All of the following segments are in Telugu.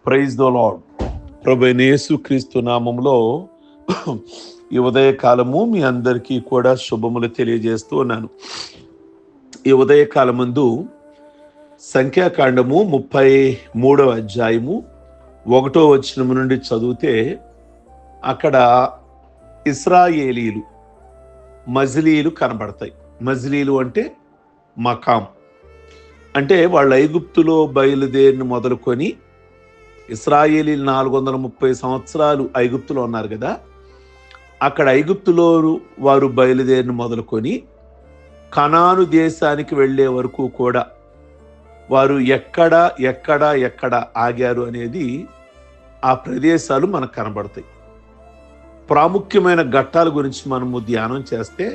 Praise the lord. ప్రభువైన యేసుక్రీస్తు నామములో ఈ ఉదయకాలము మీ అందరికీ కూడా శుభములు తెలియజేస్తూ ఉన్నాను. ఈ ఉదయకాలమందు సంఖ్యాకాండము 33వ అధ్యాయము 1వ వచనము నుండి చదివితే అక్కడ ఇశ్రాయేలీలు మజిలీలు కనబడతాయి. మజిలీలు అంటే మకాం, అంటే వాళ్ళు ఐగుప్తులో బయలుదేరిని మొదలుకొని ఇశ్రాయేలీలు 430 సంవత్సరాలు ఐగుప్తులో ఉన్నారు కదా. అక్కడ ఐగుప్తులో వారు బయలుదేరిని మొదలుకొని కనాను దేశానికి వెళ్ళే వరకు కూడా వారు ఎక్కడ ఆగారు అనేది ఆ ప్రదేశాలు మనకు కనబడతాయి. ప్రాముఖ్యమైన ఘట్టాల గురించి మనము ధ్యానం చేస్తే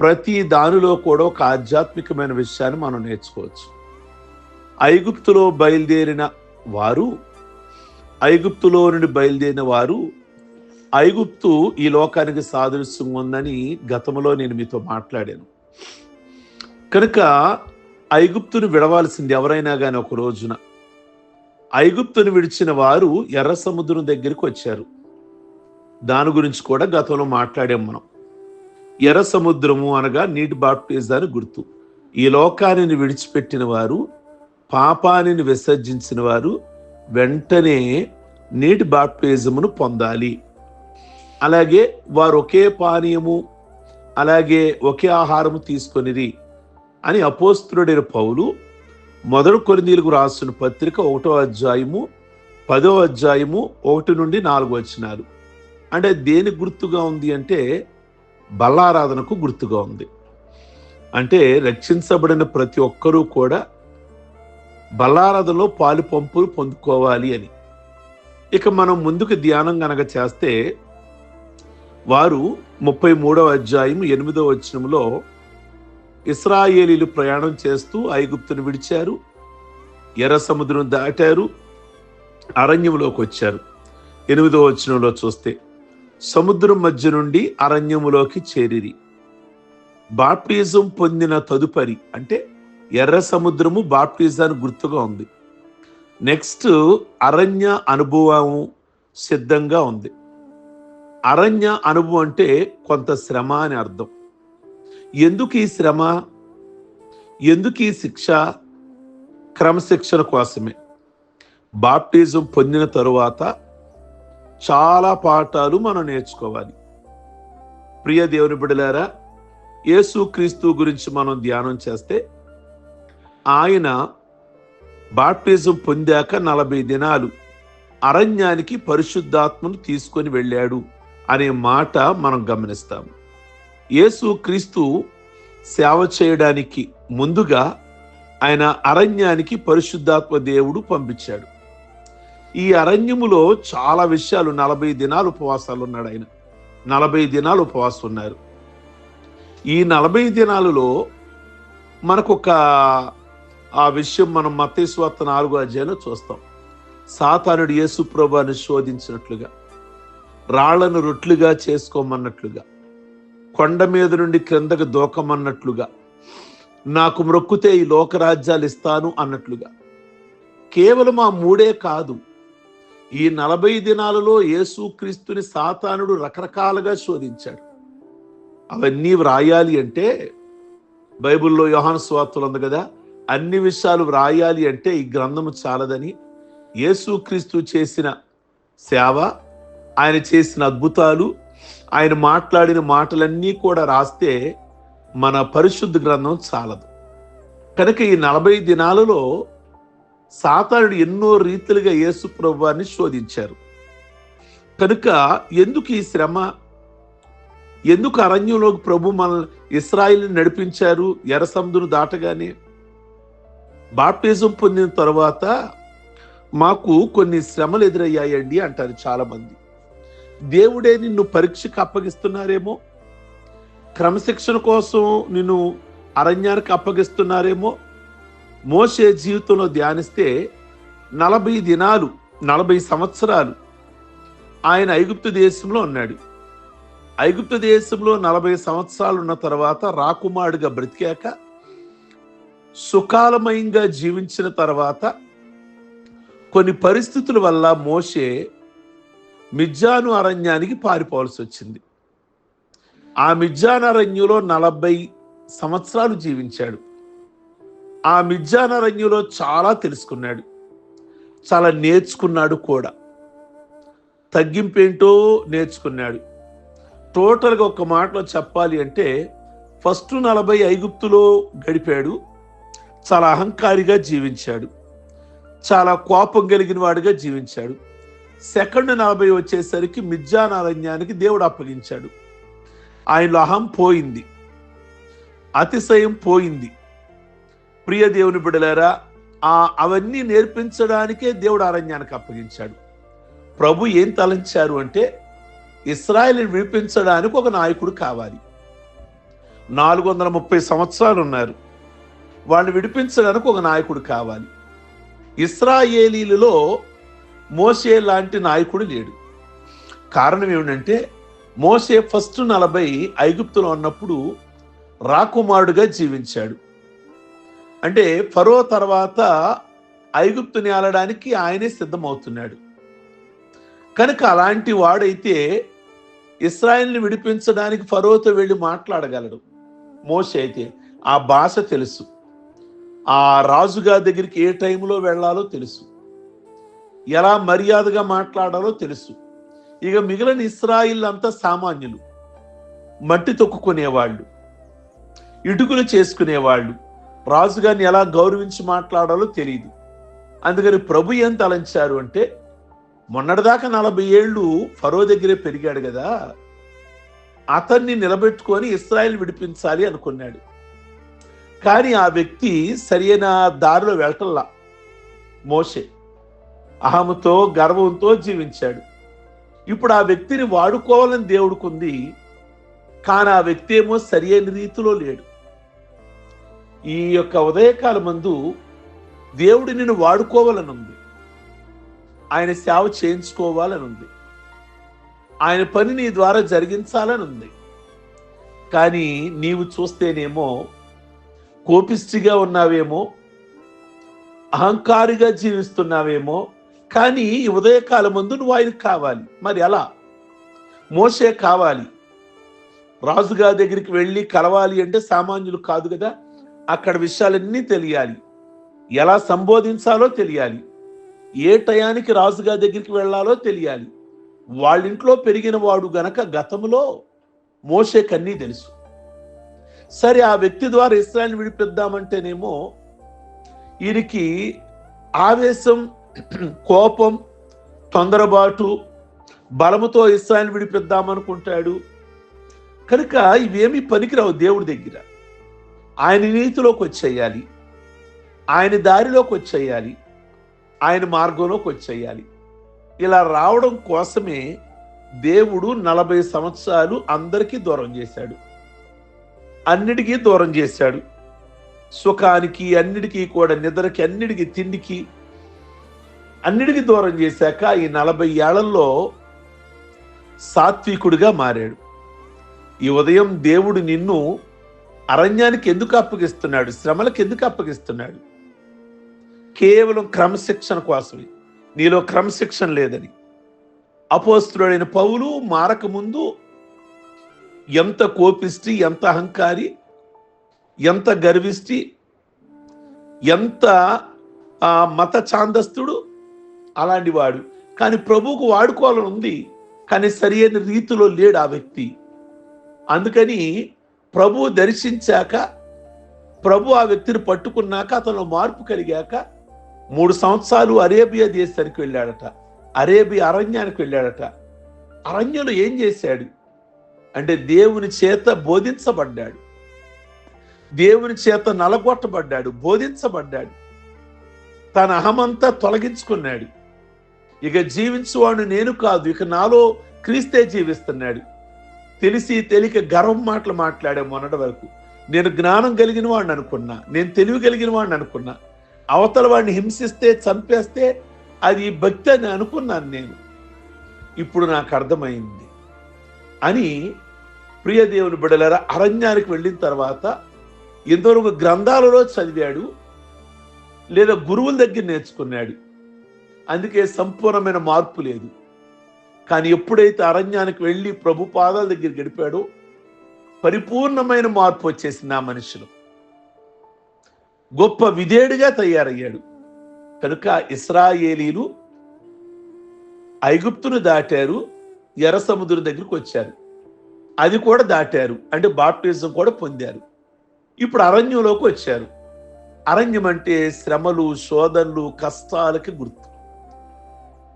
ప్రతి దానిలో కూడా ఒక ఆధ్యాత్మికమైన విషయాన్ని మనం నేర్చుకోవచ్చు. ఐగుప్తులో బయలుదేరిన వారు, ఐగుప్తులో నుండి బయలుదేరిన వారు, ఐగుప్తు ఈ లోకానికి సాదృశ్యం ఉందని గతంలో నేను మీతో మాట్లాడాను. కనుక ఐగుప్తును విడవాల్సింది ఎవరైనా కానీ ఒక రోజున. ఐగుప్తును విడిచిన వారు ఎర్ర సముద్రం దగ్గరికి వచ్చారు. దాని గురించి కూడా గతంలో మాట్లాడాం మనం. ఎర్ర సముద్రము అనగా నీటి బాప్టిజానికి గుర్తు. ఈ లోకాన్ని విడిచిపెట్టిన వారు, పాపాన్ని విసర్జించిన వారు వెంటనే నీటి బాప్టిజమును పొందాలి. అలాగే వారు ఒకే పానీయము, అలాగే ఒకే ఆహారము తీసుకొనిది అని అపోస్తలుడైన పౌలు 1 కొరింథీయులకు రాసిన పత్రిక 1వ అధ్యాయము 10వ అధ్యాయము 1 నుండి 4 వచనాలు. అంటే దేనికి గుర్తుగా ఉంది అంటే బల్లారాధనకు గుర్తుగా ఉంది. అంటే రక్షించబడిన ప్రతి ఒక్కరూ కూడా బల్లారాధనలో పాలు పంపులు పొందుకోవాలి అని. ఇక మనం ముందుకు ధ్యానం గనక చేస్తే వారు 33వ అధ్యాయం 8వ వచనంలో ఇశ్రాయేలీలు ప్రయాణం చేస్తూ ఐగుప్తును విడిచారు, ఎర్ర సముద్రం దాటారు, అరణ్యంలోకి వచ్చారు. 8వ వచనంలో చూస్తే సముద్రం మధ్య నుండి అరణ్యములోకి చేరిరి. బాప్టిజం పొందిన తదుపరి అంటే ఎర్ర సముద్రము బాప్టిజానికి గుర్తుగా ఉంది. నెక్స్ట్ అరణ్య అనుభవం సిద్ధంగా ఉంది. అరణ్య అనుభవం అంటే కొంత శ్రమ అని అర్థం. ఎందుకు ఈ శ్రమ, ఎందుకు ఈ శిక్ష? క్రమశిక్షణ కోసమే. బాప్టిజం పొందిన తరువాత చాలా పాఠాలు మనం నేర్చుకోవాలి. ప్రియ దేవుని బిడ్డలారా, యేసుక్రీస్తు గురించి మనం ధ్యానం చేస్తే ఆయన బాప్టిజం పొందాక 40 దినాలు అరణ్యానికి పరిశుద్ధాత్మను తీసుకొని వెళ్ళాడు అనే మాట మనం గమనిస్తాము. యేసుక్రీస్తు సేవ చేయడానికి ముందుగా ఆయన అరణ్యానికి పరిశుద్ధాత్మ దేవుడు పంపించాడు. ఈ అరణ్యములో చాలా విషయాలు, 40 దినాలు ఉపవాసాలు ఉన్నాడు ఆయన. 40 దినాలు ఉపవాసం ఉన్నారు. ఈ 40 దినాలలో మనకొక ఆ విషయం మనం మత్తయి సువార్త 4వ అధ్యాయంలో చూస్తాం. సాతానుడు యేసు ప్రభువుని శోధించినట్లుగా, రాళ్లను రొట్లుగా చేసుకోమన్నట్లుగా, కొండ మీద నుండి క్రిందకు దూకమన్నట్లుగా, నాకు మ్రొక్కితే ఈ లోకరాజ్యాలు ఇస్తాను అన్నట్లుగా. కేవలం ఆ 3 కాదు, ఈ 40 దినాలలో యేసుక్రీస్తుని సాతానుడు రకరకాలుగా శోధించాడు. అవన్నీ వ్రాయాలి అంటే బైబిల్లో యోహాను సువార్తలు ఉంది కదా, అన్ని విషయాలు వ్రాయాలి అంటే ఈ గ్రంథము చాలదని యేసుక్రీస్తు చేసిన సేవ, ఆయన చేసిన అద్భుతాలు, ఆయన మాట్లాడిన మాటలన్నీ కూడా రాస్తే మన పరిశుద్ధ గ్రంథం చాలదు. కనుక ఈ 40 దినాలలో సాతానుడు ఎన్నో రీతిలుగా యేసు ప్రభువాన్ని శోధించారు. కనుక ఎందుకు ఈ శ్రమ, ఎందుకు అరణ్యంలోకి ప్రభు మన ఇశ్రాయేలుని నడిపించారు? ఎర్ర సముద్రం దాటగానే బాప్టిజం పొందిన తర్వాత మాకు కొన్ని శ్రమలు ఎదురయ్యాయండి అంటారు చాలా మంది. దేవుడే నిన్ను పరీక్షకు అప్పగిస్తున్నారేమో, క్రమశిక్షణ కోసం నిన్ను అరణ్యానికి అప్పగిస్తున్నారేమో. మోషే జీవితంలో ధ్యానిస్తే 40 దినాలు 40 సంవత్సరాలు ఆయన ఐగుప్తు దేశంలో ఉన్నాడు. ఐగుప్తు దేశంలో 40 సంవత్సరాలు ఉన్న తర్వాత రాకుమారుడిగా బ్రతికాక సుఖాలమయంగా జీవించిన తర్వాత కొన్ని పరిస్థితుల వల్ల మోషే మిద్యాను అరణ్యానికి పారిపోవాల్సి వచ్చింది. ఆ మిద్యాను అరణ్యంలో 40 సంవత్సరాలు జీవించాడు. ఆ మిద్యాను అరణ్యంలో చాలా తెలుసుకున్నాడు, చాలా నేర్చుకున్నాడు కూడా. తగ్గింపేంటో నేర్చుకున్నాడు. టోటల్గా ఒక మాటలో చెప్పాలి అంటే ఫస్ట్ 40 ఐగుప్తులో గడిపాడు. చాలా అహంకారిగా జీవించాడు, చాలా కోపం కలిగిన వాడిగా జీవించాడు. సెకండ్ 40 వచ్చేసరికి మిద్యాను అరణ్యానికి దేవుడు అప్పగించాడు. ఆయనలో అహం పోయింది, అతిశయం పోయింది. ప్రియ దేవుని బిడ్డలారా, అవన్నీ నేర్పించడానికే దేవుడు అరణ్యానికి అప్పగించాడు. ప్రభు ఏం తలంచారు అంటే ఇశ్రాయేలుని విడిపించడానికి ఒక నాయకుడు కావాలి. 430 సంవత్సరాలు ఉన్నారు, వాళ్ళని విడిపించడానికి ఒక నాయకుడు కావాలి. ఇశ్రాయేలీలలో మోషే లాంటి నాయకుడు లేడు. కారణం ఏమిటంటే మోషే ఫస్ట్ 40 ఐగుప్తులో ఉన్నప్పుడు రాకుమారుడుగా జీవించాడు. అంటే ఫరో తర్వాత ఐగుప్తుని ఆలడానికి ఆయనే సిద్ధమవుతున్నాడు కనుక అలాంటి వాడైతే ఇశ్రాయేలుని విడిపించడానికి ఫరోతో వెళ్ళి మాట్లాడగలడు. మోషే అయితే ఆ భాష తెలుసు, ఆ రాజుగారి దగ్గరికి ఏ టైంలో వెళ్ళాలో తెలుసు, ఎలా మర్యాదగా మాట్లాడాలో తెలుసు. ఇక మిగిలిన ఇశ్రాయిల్ అంతా సామాన్యులు, మట్టి తొక్కుకునేవాళ్ళు, ఇటుకులు చేసుకునేవాళ్ళు. రాజుగారిని ఎలా గౌరవించి మాట్లాడాలో తెలియదు. అందుకని ప్రభు ఏం తలంచారు అంటే మొన్నటిదాకా 40 ఏళ్ళు ఫరో దగ్గరే పెరిగాడు కదా, అతన్ని నిలబెట్టుకొని ఇశ్రాయేలు విడిపించాలి అనుకున్నాడు. కానీ ఆ వ్యక్తి సరైన దారిలో వెళ్ళటల్లా. మోషే అహముతో గర్వంతో జీవించాడు. ఇప్పుడు ఆ వ్యక్తిని వాడుకోవాలని దేవుడికుంది, కానీ ఆ వ్యక్తి ఏమో సరైన రీతిలో లేడు. ఈ యొక్క ఉదయకాల మందు దేవుడు నిన్ను వాడుకోవాలని ఉంది, ఆయన సేవ చేయించుకోవాలని ఉంది, ఆయన పని నీ ద్వారా జరిగించాలని ఉంది. కానీ నీవు చూస్తేనేమో కోపిష్టిగా ఉన్నావేమో, అహంకారిగా జీవిస్తున్నావేమో. కానీ ఈ ఉదయకాలం ముందు నువ్వు ఆయనకు కావాలి. మరి ఎలా? మోషే కావాలి. రాజుగారి దగ్గరికి వెళ్ళి కలవాలి అంటే సామాన్యులు కాదు కదా, అక్కడ విషయాలన్నీ తెలియాలి, ఎలా సంబోధించాలో తెలియాలి, ఏ టయానికి రాజుగారి దగ్గరికి వెళ్ళాలో తెలియాలి. వాళ్ళింట్లో పెరిగిన వాడు గనక గతంలో మోషేకు అన్నీ తెలుసు. సరే, ఆ వ్యక్తి ద్వారా ఇశ్రాయేలుని విడిపిద్దామంటేనేమో ఈయనకి ఆవేశం, కోపం, తొందరబాటు, బలముతో ఇశ్రాయేలుని విడిపిద్దామనుకుంటాడు. కనుక ఇవేమీ పనికిరావు దేవుడి దగ్గర. ఆయన నీతిలోకి వచ్చేయాలి, ఆయన దారిలోకి వచ్చేయాలి, ఆయన మార్గంలోకి వచ్చేయాలి. ఇలా రావడం కోసమే దేవుడు 40 సంవత్సరాలు అందరికీ దూరం చేశాడు, అన్నిటికీ దూరం చేశాడు. సుఖానికి, అన్నిటికీ కూడా, నిద్రకి, అన్నిటికీ, తిండికి, అన్నిటికీ దూరం చేశాక ఈ 40 ఏళ్లలో సాత్వికుడిగా మారాడు. ఈ ఉదయం దేవుడు నిన్ను అరణ్యానికి ఎందుకు అప్పగిస్తున్నాడు, శ్రమలకు ఎందుకు అప్పగిస్తున్నాడు? కేవలం క్రమశిక్షణ కోసమే. నీలో క్రమశిక్షణ లేదని అపోస్తలుడైన పౌలు మారక ముందు ఎంత కోపిష్టి, ఎంత అహంకారి, ఎంత గర్విష్టి, ఎంత మత ఛాందస్తుడు, అలాంటి వాడు. కానీ ప్రభువుకు వాడుకోవాలని ఉంది, కానీ సరైన రీతిలో లేడు ఆ వ్యక్తి. అందుకని ప్రభువు దర్శించాక, ప్రభు ఆ వ్యక్తిని పట్టుకున్నాక, అతను మార్పు కలిగాక 3 సంవత్సరాలు అరేబియా దేశానికి వెళ్ళాడట, అరేబియా అరణ్యానికి వెళ్ళాడట. అరణ్యంలో ఏం చేశాడు అంటే దేవుని చేత బోధించబడ్డాడు, దేవుని చేత నలగొట్టబడ్డాడు, బోధించబడ్డాడు. తన అహమంతా తొలగించుకున్నాడు. ఇక జీవించువాడు నేను కాదు, ఇక నాలో క్రీస్తే జీవిస్తున్నాడు. తెలిసి తెలియక గర్వం మాటలు మాట్లాడే మొన్నటి వరకు. నేను జ్ఞానం కలిగిన వాడిని అనుకున్నా, నేను తెలివి కలిగిన వాడిని అనుకున్నా, అవతల వాడిని హింసిస్తే, చంపేస్తే అది భక్తి అని అనుకున్నాను నేను. ఇప్పుడు నాకు అర్థమైంది అని. ప్రియ దేవుని బిడ్డలారా, అరణ్యానికి వెళ్ళిన తర్వాత ఇంతవరకు గ్రంథాలలో చదివాడు, లేదా గురువుల దగ్గర నేర్చుకున్నాడు. అందుకే సంపూర్ణమైన మార్పు లేదు. కానీ ఎప్పుడైతే అరణ్యానికి వెళ్ళి ప్రభు పాదాల దగ్గర గడిపాడో పరిపూర్ణమైన మార్పు వచ్చేసింది ఆ మనిషిలో. గొప్ప విధేయుడిగా తయారయ్యాడు. కనుక ఇశ్రాయేలీలు ఐగుప్తును దాటారు, ఎర్ర సముద్రం దగ్గరికి వచ్చారు, అది కూడా దాటారు, అంటే బాప్టిజం కూడా పొందారు. ఇప్పుడు అరణ్యంలోకి వచ్చారు. అరణ్యం అంటే శ్రమలు, శోధనలు, కష్టాలకి గుర్తు.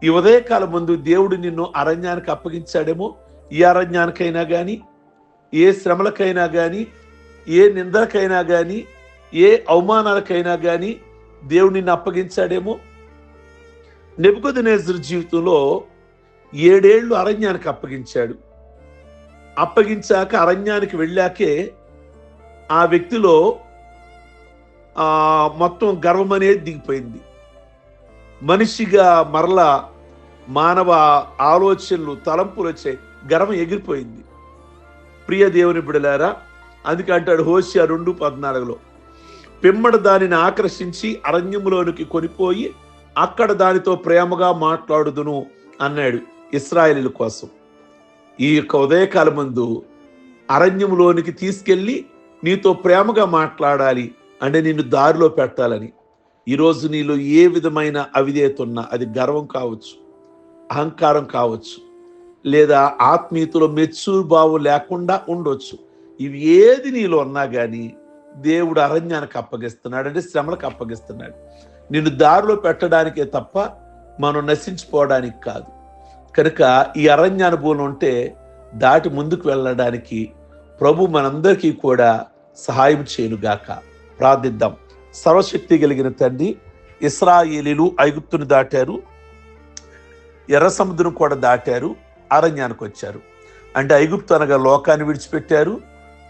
ఈ ఉదయకాలం ముందు దేవుడు నిన్ను అరణ్యానికి అప్పగించాడేమో. ఏ అరణ్యానికైనా కానీ, ఏ శ్రమలకైనా కానీ, ఏ నిందలకైనా కానీ, ఏ అవమానాలకైనా కానీ దేవుడు నిన్ను అప్పగించాడేమో. నెబుకద్నెజరు జీవితంలో 7 ఏళ్ళు అరణ్యానికి అప్పగించాడు. అప్పగించాక అరణ్యానికి వెళ్ళాకే ఆ వ్యక్తిలో మొత్తం గర్వం అనేది దిగిపోయింది. మనిషిగా మరలా మానవ ఆలోచనలు, తలంపులు వచ్చాయి, గర్వం ఎగిరిపోయింది. ప్రియ దేవుని బిడ్డలారా, అందుకే అంటాడు హోషేయ 2:14, పిమ్మట దానిని ఆకర్షించి అరణ్యములోనికి కొనిపోయి అక్కడ దానితో ప్రేమగా మాట్లాడుదును అన్నాడు ఇశ్రాయేలీయుల కోసం. ఈ యొక్క ఉదయకాలం ముందు అరణ్యంలోనికి తీసుకెళ్ళి నీతో ప్రేమగా మాట్లాడాలి అంటే నిన్ను దారిలో పెట్టాలని. ఈరోజు నీలో ఏ విధమైన అవిధేయత ఉన్నా, అది గర్వం కావచ్చు, అహంకారం కావచ్చు, లేదా ఆత్మీయతలో మెచ్యూర్ భావం లేకుండా ఉండొచ్చు. ఇవి ఏది నీలో ఉన్నా కానీ దేవుడు అరణ్యానికి అప్పగిస్తున్నాడు, అంటే శ్రమలకు అప్పగిస్తున్నాడు. నిన్ను దారిలో పెట్టడానికే తప్ప మనం నశించిపోవడానికి కాదు. కనుక ఈ అరణ్యానుభవం ఉంటే దాటి ముందుకు వెళ్ళడానికి ప్రభు మనందరికీ కూడా సహాయం చేయనుగాక. ప్రార్థిద్దాం. సర్వశక్తి కలిగిన తండ్రి, ఇశ్రాయేలీలు ఐగుప్తును దాటారు, ఎర్ర సముద్రం కూడా దాటారు, అరణ్యానికి వచ్చారు. అంటే ఐగుప్తు అనగా లోకాన్ని విడిచిపెట్టారు,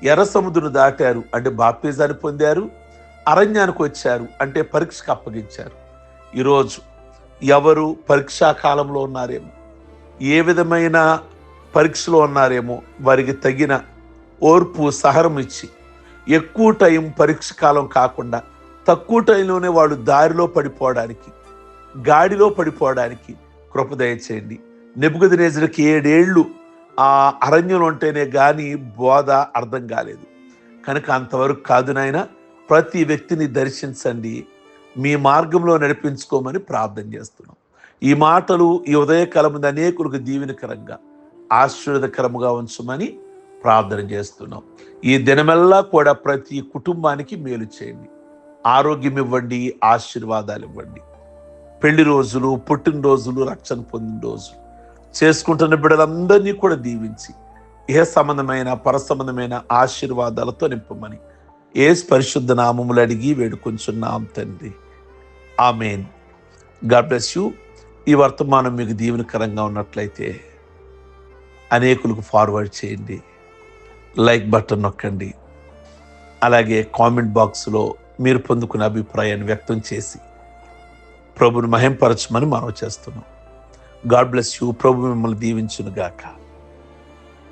ఎర్ర సముద్రం దాటారు అంటే బాప్తిజాన్ని పొందారు, అరణ్యానికి వచ్చారు అంటే పరీక్షకు అప్పగించారు. ఈరోజు ఎవరు పరీక్షా కాలంలో ఉన్నారేమో, ఏ విధమైన పరీక్షలో ఉన్నారేమో, వారికి తగిన ఓర్పు, సహనం ఇచ్చి ఎక్కువ టైం పరీక్ష కాలం కాకుండా తక్కువ టైంలోనే వాళ్ళు దారిలో పడిపోవడానికి, గాడిలో పడిపోవడానికి కృప దయచేయండి. నెబుకద్నెజరుకి 7 ఏళ్ళు ఆ అరణ్యంలో ఉంటేనే కానీ బోధ అర్థం కాలేదు. కనుక అంతవరకు కాదు నాయన, ప్రతి వ్యక్తిని దర్శించండి, మీ మార్గంలో నడిపించుకోమని ప్రార్థన చేస్తున్నాం. ఈ మాటలు ఈ ఉదయకాలం ముందు అనేకులకు దీవెనకరంగా, ఆశీర్వాదకరముగా ఉంచమని ప్రార్థన చేస్తున్నాం. ఈ దినమెల్లా కూడా ప్రతి కుటుంబానికి మేలు చేయండి, ఆరోగ్యం ఇవ్వండి, ఆశీర్వాదాలు ఇవ్వండి. పెళ్లి రోజులు, పుట్టినరోజులు, రక్షణ పొందిన రోజులు చేసుకుంటున్న బిడ్డలందరినీ కూడా దీవించి ఏ సంబంధమైన పర సంబంధమైన ఆశీర్వాదాలతో నింపమని యేసు పరిశుద్ధ నామములు అడిగి వేడుకొంచున్నాం తండ్రి. ఆమేన్. God bless you. ఈ వర్తమానం మీకు దీవెనకరంగా ఉన్నట్లయితే అనేకులకు ఫార్వర్డ్ చేయండి, లైక్ బటన్ నొక్కండి. అలాగే కామెంట్ బాక్స్లో మీరు పొందుకున్న అభిప్రాయాన్ని వ్యక్తం చేసి ప్రభుని మహింపరచమని మనవి చేస్తున్నాం. God bless you. ప్రభు మిమ్మల్ని దీవించును గాక.